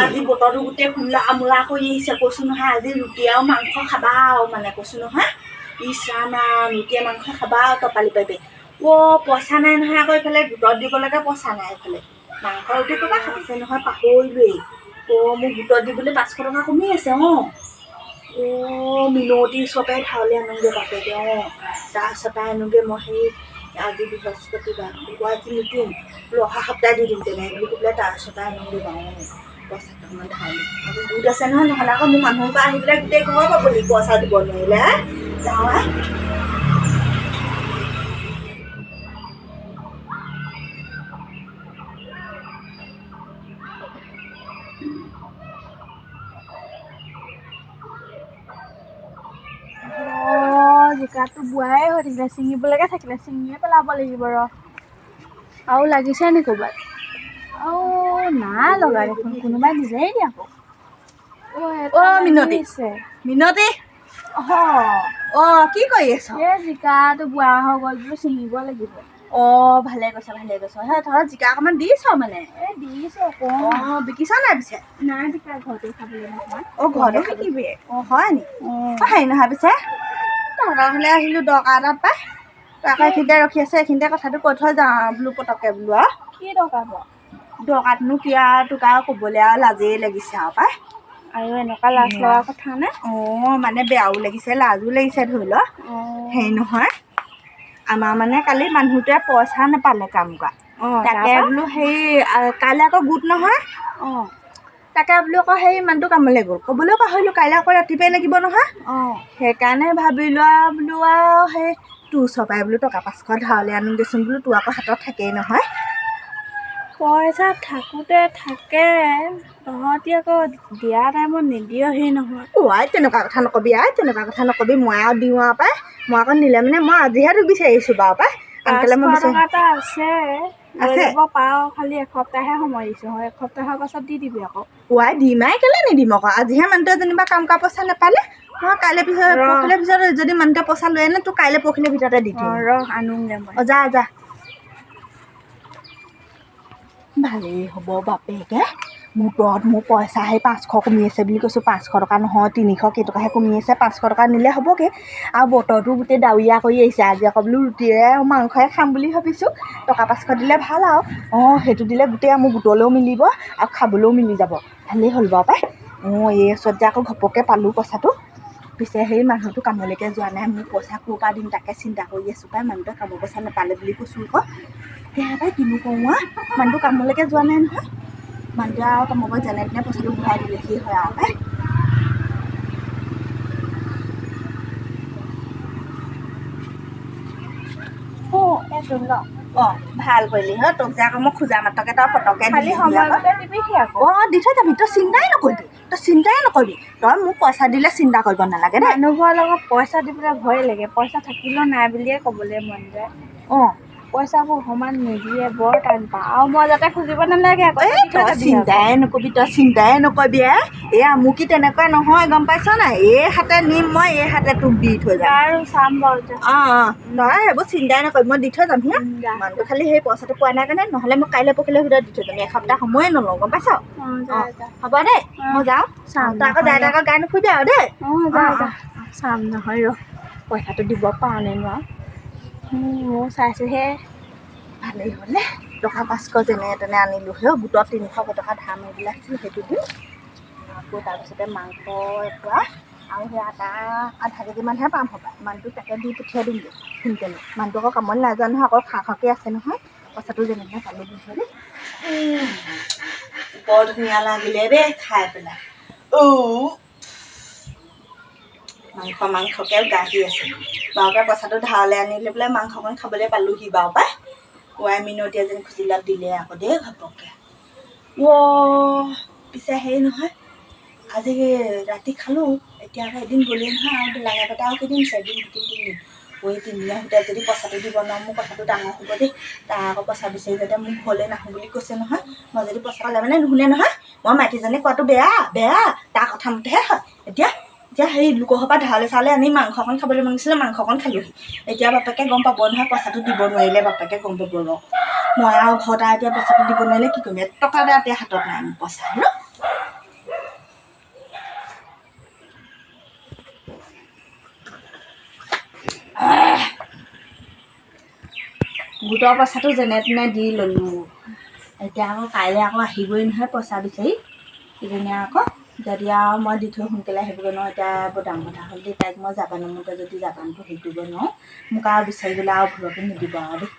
আজি বতৰটো গোটেই খোলা আমোলা কৰি আহিছে কৈছোঁ নহয় আজি ৰুটি আৰু মাংস খাবা আৰু মানে কৈছোঁ নহয় ইছ ৰাম ৰুটিয়ে মাংস খাবা আৰু টপালি পাৰিবি পইচা নাই নহয় আকৌ এইফালে গোটত দিবলৈকে পইচা নাই এইফালে মাংস ৰুটি ক'ৰবাত খাইছে নহয় পাহৰিলোৱেই মোক গোটত দিবলৈ 500 টকা কমি আছে মিনতি ওচৰতে ধাৱলি আনোগৈ বাপেকে তাৰপিছতে আনোগৈ মই সেই আজি বৃহস্পতিবাৰ আজি নিদিম অহা সপ্তাহে দি দিম তেনে বুলি কৈ পেলাই তাৰপিছতে আনোগৈ বাৰু পইচা কেইটামান ধাৱলি আজি গোট আছে নহয় নহ'লে আকৌ মোৰ মানুহৰ পৰা আহি পেলাই গোটেই ঘৰ পাবহি পইচা দিব নোৱাৰিলে যাওঁ জিকাটো বোৱাই হৈ থাকিলে ছিঙিবলৈকে থাকিলে ছিঙিয়ে পেলাব লাগিব আৰু লাগিছে নি ক'ৰবাত নাই লগা দেখোন কোনোবাই দিলেই দিয়া আকৌ মিনতি মিনতি কি কৰি আছ এই জিকাটো বোৱা হৈ গ'ল বোলো ছিঙিব লাগিব ভালে কৈছ সেই ধৰক জিকা অকণমান দিছ মানে দিছোঁ বিকিছ নাই পিছে নাই জিকা ঘৰতে খাবলৈ নহয় ঘৰতে বিকিবি হয় নি হেৰি নহয় পিছে তহঁতৰ ঘৰলৈ আহিলোঁ দৰকাৰ এটাত পাই তই আকৌ এইখিনিতে ৰখি আছে এইখিনিতে কথাটো কৈ থৈ যাওঁ বোলো পটককৈ বোলো কি দৰকাৰ বাৰু দৰকাৰটোনো কি আৰু তোক আৰু ক'বলৈ আৰু লাজেই লাগিছে আৰু পাই আৰু এনেকুৱা লাজ লগা কথা নে মানে বেয়াও লাগিছে লাজো লাগিছে ধৰি ল হেৰি নহয় আমাৰ মানে কালি মানুহটোৱে পইচা নাপালে কাম কৰা তাকে বোলো হেৰি কাইলৈ আকৌ গোট নহয় তাকে বোলো আকৌ সেই মানুহটো কামলৈ গ'ল ক'বলৈও পাহৰিলোঁ কাইলৈ আকৌ ৰাতিপুৱাই লাগিব নহয় সেইকাৰণে ভাবিলোঁ আৰু বোলো আৰু সেই তোৰ ওচৰৰ পৰাই বোলো টকা 500 ধাৰলৈ আনোগৈচোন বোলো তোৰ আকৌ হাতত থাকেই নহয় পইচা থাকোঁতে থাকে তহঁতি আকৌ দিয়া টাইমত নিদিয়হি নহয় তেনেকুৱা কথা নকবি মই আৰু দিওঁ আৰু পাই মই আকৌ নিলে মানে মই আজিহে তোক বিচাৰিছোঁ বাৰু পাই আনকালে মই টকা এটা আছে পাওঁ খালি এসপ্তাহহে সময় দিছোঁ এসপ্তাহৰ পাছত দি দিবি আকৌ দিমাই কেলৈ নিদিম আকৌ আজিহে মানুহটোৱে যেনিবা কাম কৰা পইচা নাপালে মই কাইলৈ পৰহিলৈ পিছত যদি মানুহটোৱে পইচা লৈ আনে তোক কাইলৈ পৰহিলৈ ভিতৰতে দি দিম আনোগৈ মই যা ভালেই হ'ব বাপেকে গোটত মোৰ পইচা সেই 500 কমি আছে বুলি কৈছোঁ 500 টকা নহয় 300 কেইটকাহে কমি আছে 500 টকা নিলে হ'বগৈ আৰু বতৰটো গোটেই ডাৱৰীয়া কৰি আহিছে আজি আকৌ বোলো ৰুটিয়ে মাংসয়ে খাম বুলি ভাবিছোঁ টকা 500 দিলে ভাল আৰু সেইটো দিলে গোটেই মোৰ গোটলৈও মিলিব আৰু খাবলৈও মিলি যাব ভালেই হ'ল বাৰু পাই এই ওচৰত যে আকৌ ঘপককৈ পালোঁ পইচাটো পিছে সেই মানুহটো কামলৈকে যোৱা নাই মোৰ পইচা ক'ৰ পৰা দিম তাকে চিন্তা কৰি আছোঁ পাই মানুহটোৱে কামৰ পইচা নাপালে বুলি কৈছোঁ আকৌ সেয়াই কিনো কৰোঁ মানুহটো কামলৈকে যোৱা নাই নহয় মানুহটোৱে আৰু কামৰ পৰা যেনে তেনে পইচাটো ঘূৰাই দিলেহি হয় আৰু পাই ভাল কৰিলি তোক যে আকৌ মই খোজা মাত্ৰকে তই পটককৈ দি থৈ যাবি তই চিন্তাই নকৰিবি তই মোক পইচা দিলে চিন্তা কৰিব নালাগে দেই মানুহবোৰৰ লগত পইচা দিবলৈ ভয় লাগে পইচা থাকিলেও নাই বুলিয়ে ক'বলৈ মন যায় পইচাবোৰ সমান নিদিয়ে বৰ টান পাওঁ আৰু মই যাতে খুজিব নালাগে আকৌ তই চিন্তাই নকৰিবি এয়া মোৰ কি তেনেকুৱা নহয় গম পাইছ নাই এই হাতে নিম মই এই হাতে তোক দি থৈ যাম আৰু চাম বাৰু তই সেইবোৰ চিন্তাই নকৰিবি মই দি থৈ যাম মানুহটো খালি সেই পইচাটো পোৱা নাই কাৰণে নহ'লে মই কাইলৈ পৰহিলৈ ভিতৰত দি থৈ যাম এসপ্তাহ সময়ে নলওঁ গম পাইছ হ'ব দেই মই যাওঁ তই আকৌ যাই আকৌ গাই নুফুৰিবি আৰু দেই চাম নহয় পইচাটো দিব পাৰা নাই নোৱাৰো মই চাইছোঁহে ভালেই হ'লে টকা 500 যেনে তেনে আনিলোঁ গোটত 300 টকা ধাৰ মাৰিবলৈ আছিল সেইটো দিম আকৌ তাৰপিছতে মাংস এপোৱা আৰু সেই আধা কেজিমানহে পাম হ'ব মানুহটো তাকে দি পঠিয়াই দিমগৈ সোনকালে মানুহটো আকৌ কামত নাযায় নহয় আকৌ খাকে আছে নহয় পইচাটো যেনে তেনে পালোঁ দি থৈ দেই বৰ ধুনীয়া লাগিলে দেই খাই পেলাই মাংসকে গাহি আছে বাৰুকে পইচাটো ধাৰলৈ আনি লৈ পেলাই মাংসকণ খাবলৈ পালোঁহি বাৰু পাই মিনতি এজনী খুচিলাত দিলে আকৌ দেই ঘপককৈ পিছে হেৰি নহয় আজি ৰাতি খালোঁ এতিয়া আকৌ এদিন গ'লেই নহয় আৰু লাগাতে আৰু কেইদিন 4 দিন 2 দিন এই 3 দিনৰ ভিতৰত যদি পইচাটো দিব নোৱাৰো মোৰ কথাটো ডাঙৰ হ'ব দেই তাৰ আকৌ পইচা বিচাৰি যাতে মোক ঘৰলৈ নাহোঁ বুলি কৈছে নহয় মই যদি পইচা পালে মানে নুশুনে নহয় মই মাইকীজনী কোৱাটো বেয়া তাৰ কথা মতেহে হয় এতিয়া এতিয়া সেই লোকৰ পৰা ধাৰলৈ চালে আনি মাংস অকণ খাবলৈ মন গৈছিলে, মাংস অকণ খালোহি। এতিয়া বাপেকে গম পাব নহয়, পইচাটো দিব নোৱাৰিলে বাপেকে গম পাব ন। মই আৰু ঘৰত এতিয়া পইচাটো দিব নোৱাৰিলে কি কৰিম, টকা এটা এতিয়া হাতত নাই মোৰ পইচা ন। গোটৰ পইচাটো যেনে তেনে দি ল'লোঁ। এতিয়া আকৌ কাইলৈ আকৌ আহিবই নহয় পইচা বিচাৰি ইজনী আকৌ। যদি আৰু মই দি থৈ সোনকালে আহিবগৈ নোৱাৰোঁ, এতিয়া বৰ ডাঙৰ কথা হ'ল দেই। তাইক মই জাপানৰ মতে যদি জাপানটো হেৰি কৰিব নোৱাৰোঁ, মোক আৰু বিচাৰিবলৈ আৰু ভুলতো নিদিব আৰু দেই।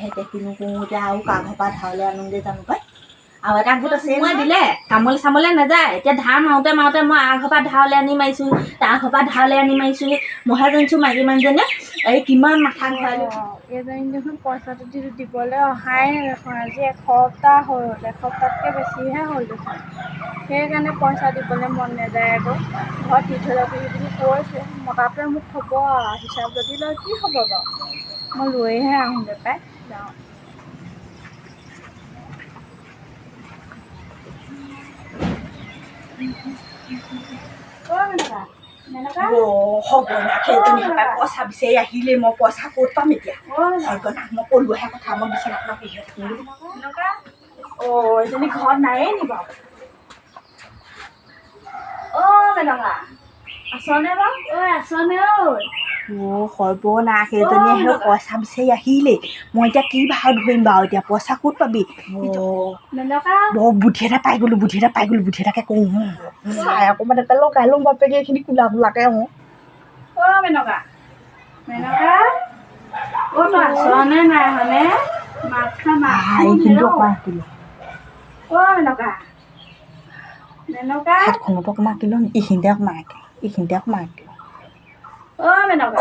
এতিয়া কিনো কৰোঁ, এতিয়া আৰু কাৰ ঘৰৰ পৰা ধাৰলৈ আনোগৈ জানো পাই। আৰু এটা গোট আছে মই দিলে কামলৈ চামলৈ নাযায়। এতিয়া ধাৰ মাৰোঁতে মাৰোঁতে মই আৰ ঘৰৰ পৰা ধাৰলৈ আনি মাৰিছোঁ, তাৰ ঘৰৰ পৰা ধাৰলৈ আনি মাৰিছোঁ। মইহে জানিছোঁ মাইকী মানুহজনীয়ে এই কিমান মাথা ঘূৰালোঁ। এইজনী দেখোন পইচাটো দিবলৈ অহাই দেখোন, আজি এসপ্তাহ হ'ল, এসপ্তাহতকৈ বেছিহে হ'ল দেখোন। সেইকাৰণে পইচা দিবলৈ মন নাযায় আকৌ। ঘৰত দি থৈ যাবহি বুলি কৈছে, মতাটোৱে মোক থ'ব আৰু হিচাপ যদি লয় কি হ'ব বাৰু। মই লৈহে আহোঁগৈ পাই যাওঁ। হ'ব না, সেইজনী সদায় পইচা বিচাৰি আহিলেই মই পইচা ক'ত পাম এতিয়া। সৰ্বনাশ, মই ক'লোহে কথা, মই বিচনাখনত শুই থাকিম। অঁ, এজনী ঘৰত নায়েই নি বাৰু? অঁ মেনকা আছনে বাৰু? ঐ আছনে ঐ? অঁ সৰ্বনাশ, সেইজনীয়ে সেই পইচা বিচাৰি আহিলেই। মই এতিয়া কি ভাও ধৰিম বাৰু, এতিয়া পইচা ক'ত পাবি? বৰ বুদ্ধি এটা পাই গ'লোঁ, বুদ্ধি এটাকে কৰোঁ। চাই অকণমান এটা লগাই লওঁ বাপেকে, এইখিনি কোলা কোলাকৈ অঁ। অ' মেনকা মেনকা, অ' তই আছনে নাই হয়নে? কিন্তু অকণমান দিলোঁ। অ' মেনকা মেনকা, হাতখনতো অকণমান দিলোঁ, এইখিনিতে অকণমান দিলোঁ, এইখিনিতে অকণমান দিলোঁ। অ' মেনকা,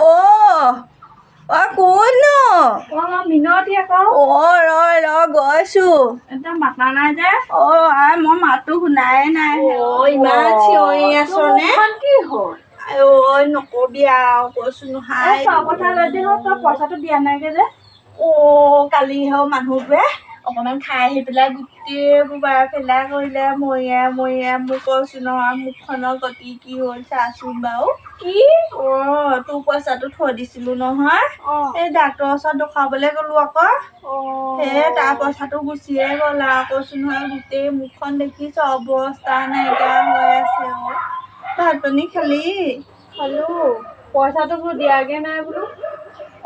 অ' কোননো? অ' মই মিনতি আকৌ। অ' ৰ গৈছোঁ। এতিয়া মাতা নাই যে? অ' মই মাতটো শুনাই নাই। অ' ইমান চিঞৰি আছনে? কি হ'ল? অ' নকবি আৰু কৈছোঁ নহয়। তই কথা লৈ দিওঁ, তই পইচাটো দিয়া নাইগে যে? অ' কালি হেও মানুহবোৰে অকণমান খাই আহি পেলাই গোটেইবোৰ বাৰে ফেলা কৰিলে, মৰিয়াই মোক কৈছোঁ নহয়, মুখখনৰ গতি কি হ'ল চাচোন বাৰু। কি? অ' তোৰ পইচাটো থৈ দিছিলোঁ নহয়, এই ডাক্তৰৰ ওচৰত দেখুৱাবলৈ গ'লোঁ আকৌ। সেই তাৰ পইচাটো গুচিয়ে গ'ল আৰু কৈছোঁ নহয়, গোটেই মুখখন দেখিছ অৱস্থা নাইকিয়া হৈ আছে। অ' ভাত পানী খালি? খালোঁ। পইচাটো বোলো দিয়াগৈ নাই বোলো।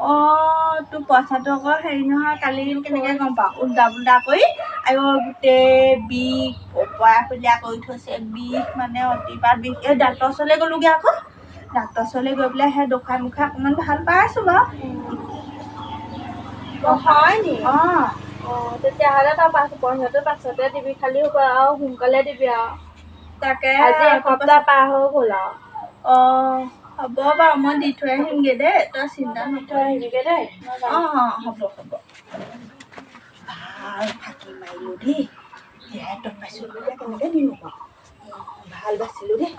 অঁ তোৰ পইচাটো আকৌ হেৰি নহয়, কালি কেনেকৈ গম পাওঁ, উল্টা পুল্টা কৰি আৰু গোটেই বিষ ওপৰা ফুলীয়া কৰি থৈছে, বিষ মানে অতিপাত বিষ। এই ডাক্তৰৰ ওচৰলৈ গ'লোঁগৈ আকৌ, ডাক্তৰৰ ওচৰলৈ গৈ পেলাই সেই দেখুৱাই অকণমান ভাল পাইছোঁ বাৰু। হয় নি? অঁ তেতিয়াহ'লে তই পইচাটো পাছতে দিবি, খালি আৰু সোনকালে দিবি আৰু। তাকে আজি এসপ্তাহ পাৰ হৈ গ'ল আৰু। অঁ হ'ব বাৰু, মই দি থৈ আহিমগৈ দেই, তই চিন্তা থৈ নকৰিবি। আহিবিগৈ দেই। অঁ হ'ব। ভাল ফাঁকি মাৰিলোঁ দেই, সেয়াই তই পাইছোঁ এতিয়া কেনেকৈ দিম বাৰু। ভাল বাচিলোঁ দেই,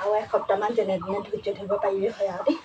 আৰু এসপ্তাহমান যেনে তেনে ধৈৰ্য ধৰিব পাৰিলে হয় আৰু দেই।